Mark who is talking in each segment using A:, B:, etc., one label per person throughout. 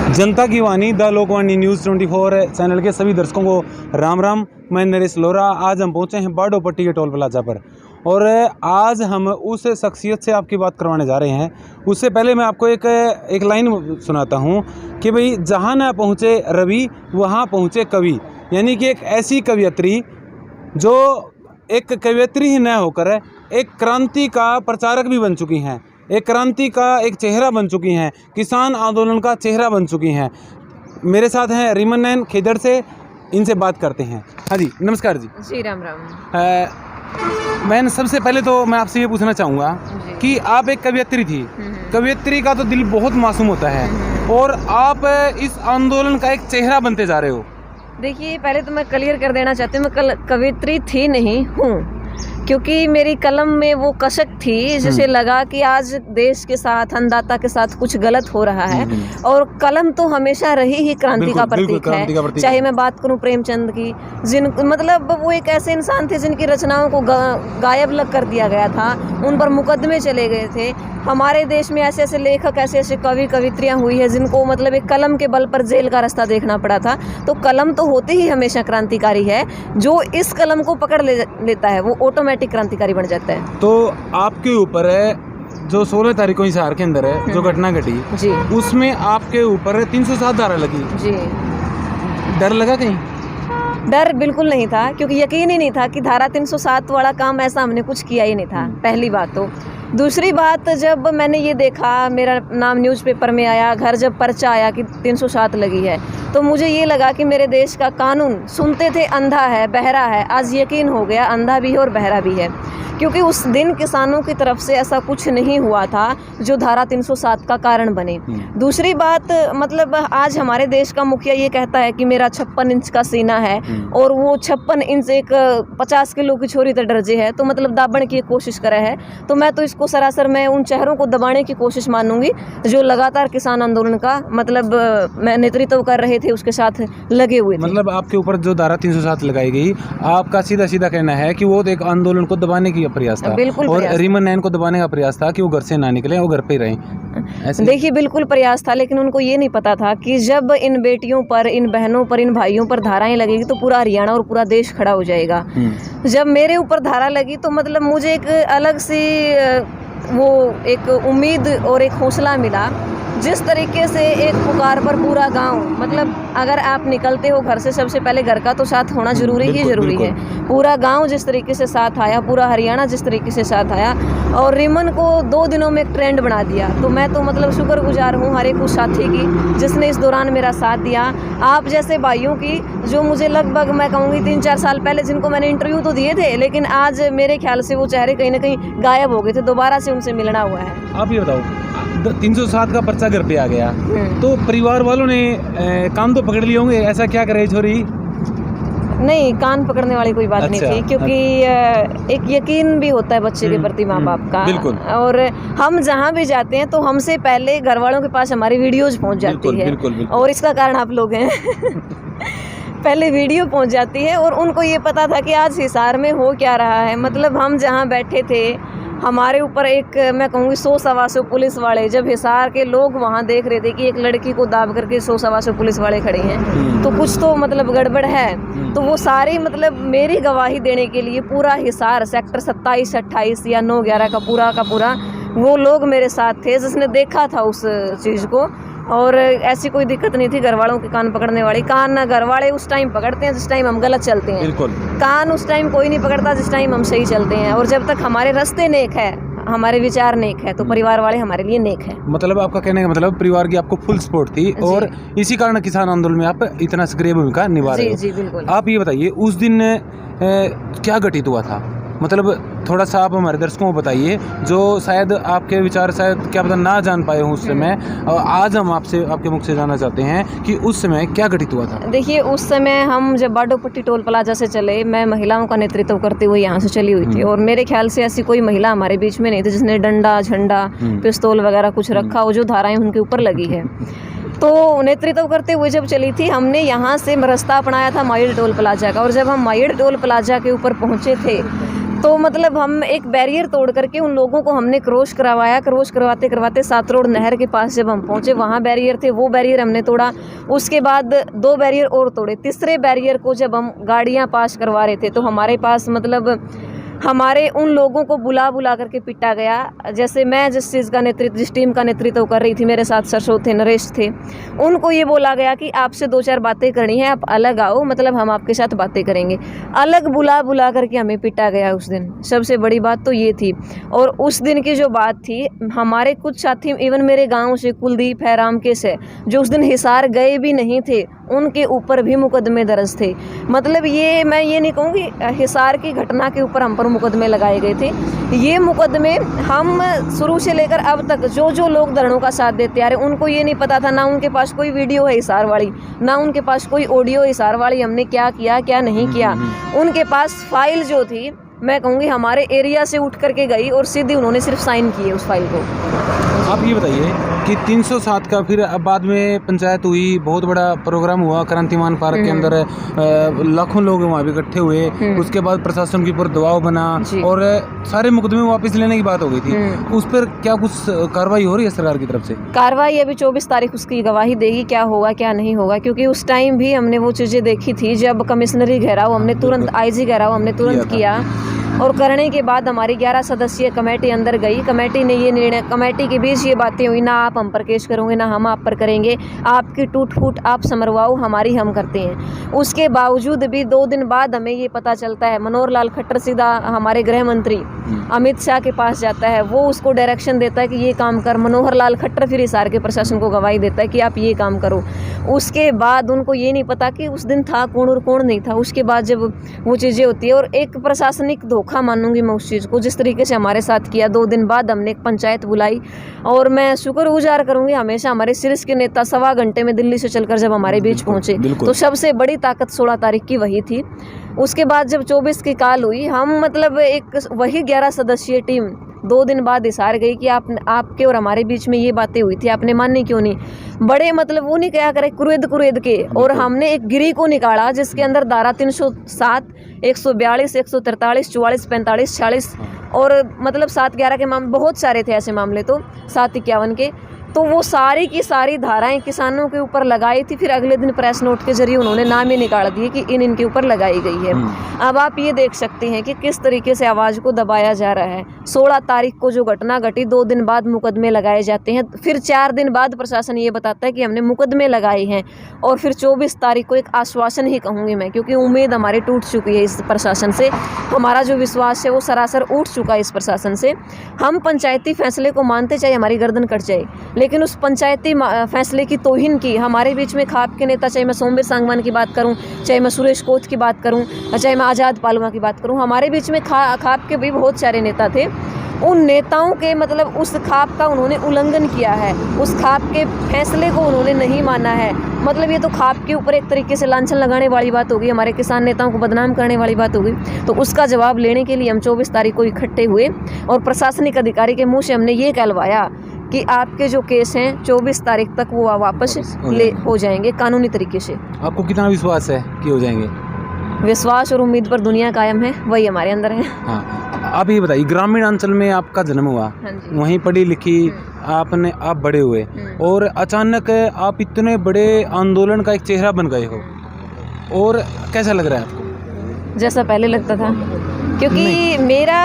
A: जनता की वाणी the Lokvani news 24 channel के सभी दर्शकों को राम राम। मैं नरेश लोरा। आज हम पहुंचे हैं बाडो पट्टी के टोल प्लाजा पर और आज हम उस शख्सियत से आपकी बात करवाने जा रहे हैं। उससे पहले मैं आपको एक लाइन सुनाता हूं कि भाई जहां न पहुंचे रवि वहां पहुंचे कवि, यानी कि एक ऐसी कवियत्री जो एक कवियत्री ही न होकर एक क्रांति का प्रचारक भी बन चुकी हैं, एक क्रांति का एक चेहरा बन चुकी हैं, किसान आंदोलन का चेहरा बन चुकी हैं। मेरे साथ हैं रीमन नैन खेदड़ से, इनसे बात करते हैं। हाँ जी, नमस्कार जी।
B: जी राम राम।
A: मैं सबसे पहले तो मैं आपसे ये पूछना चाहूँगा कि आप एक कवियत्री थी। कवियत्री का तो दिल बहुत मासूम होता है और आप इस आंदोलन का एक चेहरा बनते जा रहे हो।
B: देखिए, पहले तो मैं क्लियर कर देना चाहती हूँ, मैं कवियत्री थी नहीं हूँ, क्योंकि मेरी कलम में वो कसक थी जिसे लगा कि आज देश के साथ, अन्नदाता के साथ कुछ गलत हो रहा है। और कलम तो हमेशा रही ही क्रांति का प्रतीक है। चाहे मैं बात करूं प्रेमचंद की, मतलब वो एक ऐसे इंसान थे जिनकी रचनाओं को गायब लग कर दिया गया था, उन पर मुकदमे चले गए थे। हमारे देश में ऐसे ऐसे लेखक, ऐसे ऐसे कवि कवित्रियाँ हुई है जिनको मतलब एक कलम के बल पर जेल का रास्ता देखना पड़ा था। तो कलम तो होती ही हमेशा क्रांतिकारी है। जो इस कलम को पकड़ लेता है वो ऑटोमेटिक क्रांतिकारी बन जाता है।
A: तो आपके ऊपर है जो 16 तारीख को हिसार के अंदर है जो घटना घटी जी, उसमें आपके ऊपर 307 धारा लगी जी। डर लगा कहीं?
B: डर बिल्कुल नहीं था, क्योंकि यकीन ही नहीं था कि धारा 307 वाला काम ऐसा हमने कुछ किया ही नहीं था, पहली बात तो। दूसरी बात, जब मैंने ये देखा, मेरा नाम न्यूज़पेपर में आया, घर जब पर्चा आया कि 307 लगी है, तो मुझे ये लगा कि मेरे देश का कानून, सुनते थे अंधा है बहरा है, आज यकीन हो गया अंधा भी है और बहरा भी है। क्योंकि उस दिन किसानों की तरफ से ऐसा कुछ नहीं हुआ था जो धारा 307 का कारण बने। दूसरी बात, मतलब आज हमारे देश का मुखिया ये कहता है कि मेरा 56 इंच का सीना है और वो 56 इंच एक 50 किलो की छोरी तक दर्जे है, तो मतलब दाबने की कोशिश करे है। तो मैं तो इसको सरासर मैं उन चेहरों को दबाने की कोशिश मानूंगी जो लगातार किसान आंदोलन का मतलब मैं नेतृत्व कर रहे थे, उसके साथ लगे हुए थे।
A: मतलब आपके ऊपर जो धारा 307 लगाई गई, आपका सीधा सीधा कहना है कि वो एक आंदोलन को दबाने की प्रयास था और रीमन नैन को दबाने का प्रयास था कि वो घर से ना निकले, वो घर पे रहें।
B: देखिए, बिल्कुल प्रयास था, लेकिन उनको ये नहीं पता था कि जब इन बेटियों पर, इन बहनों पर, इन भाइयों पर धाराएं लगेगी तो पूरा हरियाणा और पूरा देश खड़ा हो जाएगा। जब मेरे ऊपर धारा लगी तो मतलब मुझे एक अलग सी वो एक उम्मीद और एक हौसला मिला। जिस तरीके से एक पुकार पर पूरा गांव, मतलब अगर आप निकलते हो घर से, सबसे पहले घर का तो साथ होना जरूरी है। पूरा गांव जिस तरीके से साथ आया, पूरा हरियाणा जिस तरीके से साथ आया और रीमन को 2 दिनों में एक ट्रेंड बना दिया। तो मैं तो मतलब शुक्रगुजार हूँ हर एक उस साथी की जिसने इस दौरान मेरा साथ दिया। आप जैसे भाइयों की जो मुझे लगभग मैं कहूँगी 3-4 साल पहले जिनको मैंने इंटरव्यू तो दिए थे, लेकिन आज मेरे ख्याल से वो चेहरे कहीं ना कहीं गायब हो गए थे, दोबारा से उनसे मिलना हुआ है।
A: आप ये बताओ, 307 का पर्चा घर पे आ गया तो परिवार वालों ने कान तो पकड़ लिए होंगे, ऐसा क्या करे छोरी?
B: नहीं, कान पकड़ने वाली कोई बात नहीं थी, क्योंकि एक यकीन भी होता है बच्चे के प्रति माँ बाप का। और हम जहाँ भी जाते हैं तो हमसे पहले घर वालों के पास हमारी वीडियोज पहुँच जाती है और इसका कारण आप लोग हैं। पहले वीडियो पहुँच जाती है और उनको ये पता था कि आज हिसार में हो क्या रहा है। मतलब हम जहाँ बैठे थे, हमारे ऊपर एक मैं कहूँगी 100-125 पुलिस वाले, जब हिसार के लोग वहाँ देख रहे थे कि एक लड़की को दाब करके 100-125 पुलिस वाले खड़े हैं, तो कुछ तो मतलब गड़बड़ है। तो वो सारी मतलब मेरी गवाही देने के लिए पूरा हिसार सेक्टर 27, 28 या 9, 11 का पूरा वो लोग मेरे साथ थे जिसने देखा था उस चीज़ को। और ऐसी कोई दिक्कत नहीं थी घर वालों के कान पकड़ने वाली। कान घर वाले उस टाइम पकड़ते हैं जिस टाइम हम गलत चलते हैं, कान उस टाइम कोई नहीं पकड़ता जिस टाइम हम सही चलते हैं। और जब तक हमारे रास्ते नेक है, हमारे विचार नेक है, तो परिवार वाले हमारे लिए नेक है।
A: मतलब आपका कहने का मतलब परिवार की आपको फुल सपोर्ट थी और इसी कारण किसान आंदोलन में आप इतना सक्रिय भूमिका निभा रहे हो।
B: जी बिल्कुल।
A: आप ये बताइए, उस दिन क्या घटित हुआ था? मतलब थोड़ा सा आप हमारे दर्शकों को बताइए जो शायद आपके विचार शायद क्या पता ना जान पाए हों उस समय, और आज हम आपसे आपके मुख से जानना चाहते हैं कि उस समय क्या घटित हुआ था।
B: देखिए, उस समय हम जब बाडो पट्टी टोल प्लाजा से चले, मैं महिलाओं का नेतृत्व करते हुए यहाँ से चली हुई थी और मेरे ख्याल से ऐसी कोई महिला हमारे बीच में नहीं थी जिसने डंडा, झंडा, पिस्तौल वगैरह कुछ रखा हो जो धाराएं उनके ऊपर लगी है। तो नेतृत्व करते हुए जब चली थी, हमने यहाँ से रास्ता अपनाया था माइड टोल प्लाजा का। और जब हम माइड टोल प्लाजा के ऊपर पहुँचे थे तो मतलब हम एक बैरियर तोड़ करके उन लोगों को हमने क्रॉस करवाया। क्रॉस करवाते करवाते 7 रोड नहर के पास जब हम पहुंचे, वहाँ बैरियर थे, वो बैरियर हमने तोड़ा। उसके बाद 2 बैरियर और तोड़े। तीसरे बैरियर को जब हम गाड़ियाँ पास करवा रहे थे तो हमारे पास मतलब हमारे उन लोगों को बुला बुला करके पिटा गया। जैसे मैं जिस चीज़ का नेतृत्व, जिस टीम का नेतृत्व कर रही थी, मेरे साथ सरसों थे, नरेश थे, उनको ये बोला गया कि आपसे 2-4 बातें करनी है, आप अलग आओ, मतलब हम आपके साथ बातें करेंगे। अलग बुला बुला करके हमें पिटा गया उस दिन। सबसे बड़ी बात तो ये थी। और उस दिन की जो बात थी, हमारे कुछ साथी इवन मेरे गाँव से, कुलदीप है, रामकेश है, जो उस दिन हिसार गए भी नहीं थे, उनके ऊपर भी मुकदमे दर्ज थे। मतलब ये मैं ये नहीं कहूँगी हिसार की घटना के ऊपर हम पर मुकदमे लगाए गए थे। ये मुकदमे हम शुरू से लेकर अब तक जो लोग धरनों का साथ देते आ रहे, उनको ये नहीं पता था, ना उनके पास कोई वीडियो है हिसार वाली, ना उनके पास कोई ऑडियो हिसार वाली, हमने क्या किया क्या नहीं किया। उनके पास फाइल जो थी, मैं कहूँगी हमारे एरिया से उठ करके गई और सीधे उन्होंने सिर्फ साइन किए उस फाइल को।
A: आप ये बताइए कि 307 का फिर अब बाद में पंचायत हुई, बहुत बड़ा प्रोग्राम हुआ क्रांतिमान पार्क के अंदर, लाखों लोग वहाँ भी इकट्ठे हुए। उसके बाद प्रशासन के ऊपर दबाव बना और सारे मुकदमे वापस लेने की बात हो गई थी। उस पर क्या कुछ कार्रवाई हो रही है सरकार की तरफ से? कार्रवाई
B: अभी 24 तारीख उसकी गवाही देगी, क्या होगा क्या नहीं होगा, क्योंकि उस टाइम भी हमने वो चीज़ें देखी थी जब कमिश्नरी घेराव हमने तुरंत, IG घेराव हमने तुरंत किया। और करने के बाद हमारी 11 सदस्यीय कमेटी अंदर गई। कमेटी ने ये निर्णय, कमेटी के बीच ये बातें हुई, ना आप हम पर केस करोगे, ना हम आप पर करेंगे, आपकी टूट फूट आप समरवाओ, हमारी हम करते हैं। उसके बावजूद भी 2 दिन बाद हमें ये पता चलता है, मनोहर लाल खट्टर सीधा हमारे गृह मंत्री अमित शाह के पास जाता है, वो उसको डायरेक्शन देता है कि ये काम कर। मनोहर लाल खट्टर फिर हिसार के प्रशासन को गवाही देता है कि आप ये काम करो। उसके बाद उनको ये नहीं पता कि उस दिन था कौन और कौन नहीं था। उसके बाद जब वो चीज़ें होती है, और एक प्रशासनिक धोखा मानूंगी मैं उस चीज़ को, जिस तरीके से हमारे साथ किया। 2 दिन बाद हमने एक पंचायत बुलाई और मैं शुक्रगुजार करूंगी हमेशा हमारे शीर्ष के नेता 1.25 घंटे में दिल्ली से चलकर जब हमारे बीच पहुंचे, तो सबसे बड़ी ताकत 16 तारीख की वही थी। उसके बाद जब 24 की काल हुई, हम मतलब एक वही 11 सदस्यीय टीम 2 दिन बाद हिसार गई कि आपके और हमारे बीच में ये बातें हुई थी, आपने माननी क्यों नहीं। बड़े मतलब वो नहीं क्या करे, कुरेद के, और हमने एक गिरी को निकाला जिसके अंदर धारा 307, 142, 143, 44, 45, 46 और मतलब 7-11 के मामले, बहुत सारे थे ऐसे मामले, तो 751 के, तो वो सारी की सारी धाराएं किसानों के ऊपर लगाई थी। फिर अगले दिन प्रेस नोट के जरिए उन्होंने नाम ही निकाल दिए कि इनके ऊपर लगाई गई है। अब आप ये देख सकते हैं कि किस तरीके से आवाज़ को दबाया जा रहा है। 16 तारीख को जो घटना घटी, 2 दिन बाद मुकदमे लगाए जाते हैं, फिर 4 दिन बाद प्रशासन ये बताता है कि हमने मुकदमे लगाए हैं, और फिर 24 तारीख को एक आश्वासन ही कहूँगी मैं, क्योंकि उम्मीद हमारी टूट चुकी है इस प्रशासन से। हमारा जो विश्वास है वो सरासर उठ चुका है इस प्रशासन से। हम पंचायती फैसले को मानते, चाहे हमारी गर्दन कट जाए, लेकिन उस पंचायती फैसले की तौहीन की हमारे बीच में खाप के नेता, चाहे मैं सोमवीर सांगवान की बात करूं, चाहे मैं सुरेश कोत की बात करूं, चाहे मैं आज़ाद पालुआ की बात करूं, हमारे बीच में खाप के भी बहुत सारे नेता थे। उन नेताओं के मतलब उस खाप का उन्होंने उल्लंघन किया है, उस खाप के फैसले को उन्होंने नहीं माना है। मतलब ये तो खाप के ऊपर एक तरीके से लांछन लगाने वाली बात होगी, हमारे किसान नेताओं को बदनाम करने वाली बात होगी। तो उसका जवाब लेने के लिए हम 24 तारीख को इकट्ठे हुए और प्रशासनिक अधिकारी के मुँह से हमने ये कहलवाया कि आपके जो केस हैं 24 तारीख तक वो वापस हो जाएंगे कानूनी तरीके से।
A: आपको कितना विश्वास है कि हो जाएंगे?
B: विश्वास और उम्मीद पर दुनिया कायम है, वही हमारे अंदर है।
A: हाँ, आप ये बताइए, ग्रामीण अंचल में आपका जन्म हुआ, वहीं पढ़ी लिखी आप बड़े हुए, और अचानक आप इतने बड़े आंदोलन का एक चेहरा बन गए हो, और कैसा लग रहा है आपको?
B: जैसा पहले लगता था, क्योंकि मेरा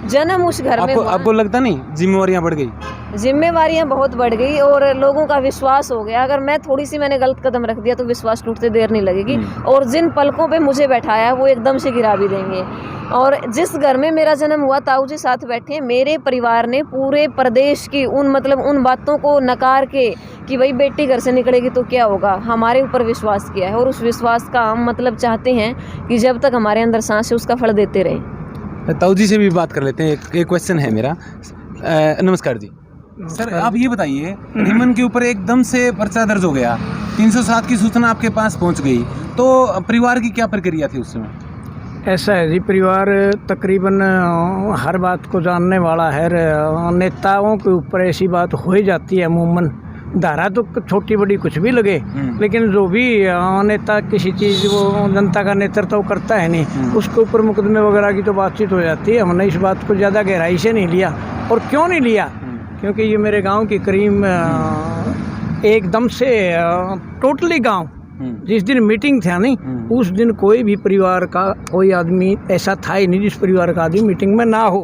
B: जन्म उस घर में हुआ।
A: आपको लगता नहीं जिम्मेवारियां बढ़ गई?
B: जिम्मेवारियां बहुत बढ़ गई और लोगों का विश्वास हो गया। अगर मैंने गलत कदम रख दिया तो विश्वास टूटते देर नहीं लगेगी, और जिन पलकों पे मुझे बैठाया वो एकदम से गिरा भी देंगे। और जिस घर में मेरा जन्म हुआ, ताऊ जी साथ बैठे, मेरे परिवार ने पूरे प्रदेश की उन बातों को नकार के कि भाई बेटी घर से निकलेगी तो क्या होगा, हमारे ऊपर विश्वास किया है। और उस विश्वास का हम मतलब चाहते हैं कि जब तक हमारे अंदर सांस है उसका फल देते रहें।
A: ताऊ जी से भी बात कर लेते हैं। एक क्वेश्चन है मेरा। नमस्कार जी। सर, आप ये बताइए, रिमन के ऊपर एकदम से पर्चा दर्ज हो गया, 307 की सूचना आपके पास पहुंच गई, तो परिवार की क्या प्रक्रिया थी उस समय?
C: ऐसा है जी, परिवार तकरीबन हर बात को जानने वाला है। नेताओं के ऊपर ऐसी बात हो ही जाती है अमूमन, धारा तो छोटी बड़ी कुछ भी लगे, लेकिन जो भी नेता किसी चीज़ वो जनता का नेतृत्व करता है नहीं, उसके ऊपर मुकदमे वगैरह की तो बातचीत हो जाती है। हमने इस बात को ज़्यादा गहराई से नहीं लिया। और क्यों नहीं लिया? क्योंकि ये मेरे गांव की करीब एकदम से टोटली गांव, जिस दिन मीटिंग था नहीं, उस दिन कोई भी परिवार का कोई आदमी ऐसा था ही नहीं जिस परिवार का आदमी मीटिंग में ना हो।